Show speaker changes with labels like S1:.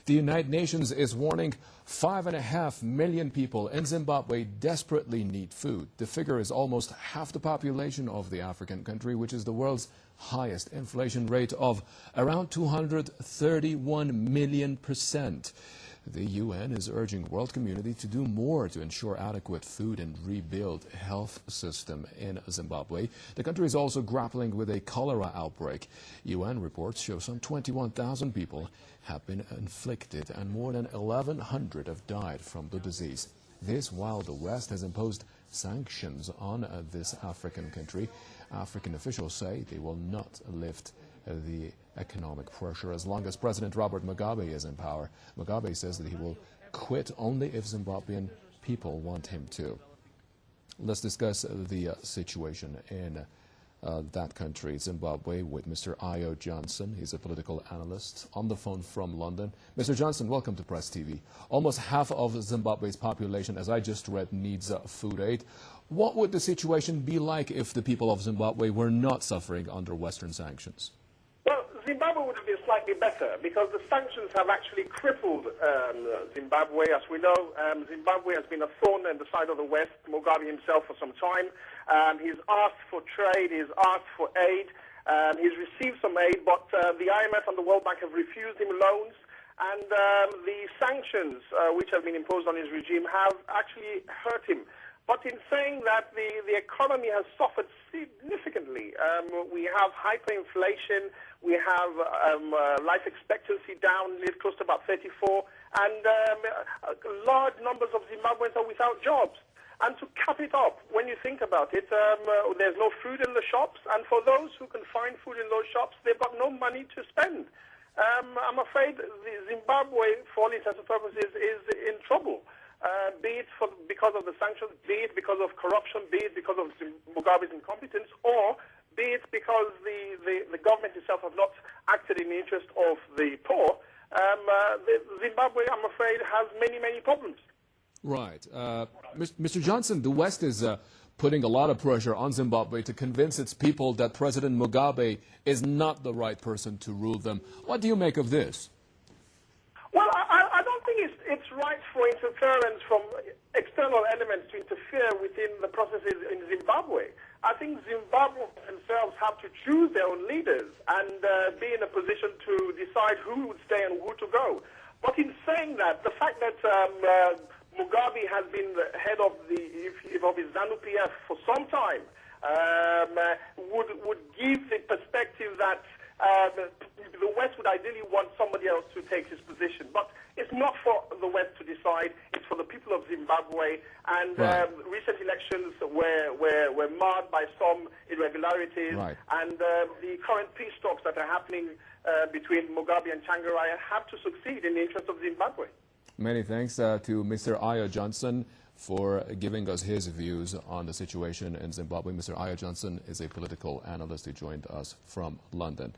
S1: The United Nations is warning 5.5 million people in Zimbabwe desperately need food. The figure is almost half the population of the African country, which is the world's highest inflation rate of around 231 million%. The UN is urging the world community to do more to ensure adequate food and rebuild health system in Zimbabwe. The country is also grappling with a cholera outbreak. UN reports show some 21,000 people have been inflicted and more than 1,100 have died from the disease. This while the West has imposed sanctions on this African country. African officials say they will not lift the economic pressure as long as President Robert Mugabe is in power. Mugabe says that he will quit only if Zimbabwean people want him to. Let's discuss the situation in that country, Zimbabwe, with Mr. Ayo Johnson. He's a political analyst on the phone from London. Mr. Johnson, welcome to Press TV. Almost half of Zimbabwe's population, as I just read, needs food aid. What would the situation be like if the people of Zimbabwe were not suffering under Western sanctions?
S2: Well, Zimbabwe would have been slightly better because the sanctions have actually crippled Zimbabwe. As we know, Zimbabwe has been a thorn in the side of the West, Mugabe himself, for some time. He's asked for trade, he's asked for aid, he's received some aid, but the IMF and the World Bank have refused him loans. And the sanctions which have been imposed on his regime have actually hurt him. But in saying that, the economy has suffered significantly. We have hyperinflation, we have life expectancy down close to about 34, and large numbers of Zimbabweans are without jobs. And to cap it up, when you think about it, there's no food in the shops, and for those who can find food in those shops, they've got no money to spend. I'm afraid Zimbabwe, for all intents and purposes, is in trouble. Be it because of the sanctions, be it because of corruption, be it because of Mugabe's incompetence, or be it because the government itself have not acted in the interest of the poor. Zimbabwe, I'm afraid, has many, many problems.
S1: Right. Mr. Johnson, the West is putting a lot of pressure on Zimbabwe to convince its people that President Mugabe is not the right person to rule them. What do you make of this?
S2: Well, I don't think it's right for interference from external elements to interfere within the processes in Zimbabwe. I think Zimbabweans themselves have to choose their own leaders and be in a position to decide who would stay and who to go. But in saying that, the fact that Mugabe has been the head of his ZANU-PF for some time would give the perspective that the West would ideally want somebody else to take his position. But it's not for the West to decide. It's for the people of Zimbabwe. And recent elections were marred by some irregularities.
S1: Right.
S2: And the current peace talks that are happening between Mugabe and Tsvangirai have to succeed in the interest of Zimbabwe.
S1: Many thanks to Mr. Ayo Johnson for giving us his views on the situation in Zimbabwe. Mr. Ayo Johnson is a political analyst. He joined us from London.